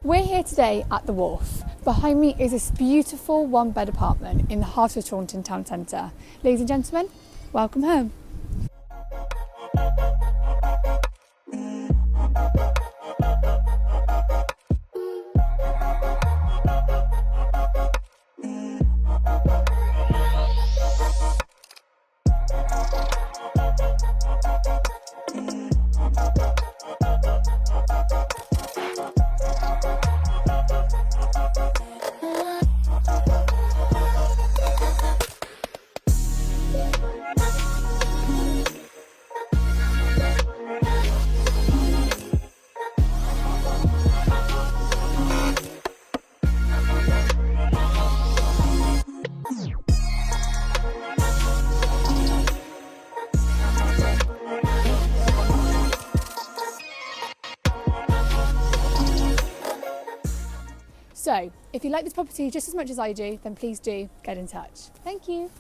We're here today at the Wharf. Behind me is this beautiful one-bed apartment in the heart of Taunton town centre. Ladies and gentlemen, welcome home. So, if you like this property just as much as I do, then please do get in touch. Thank you.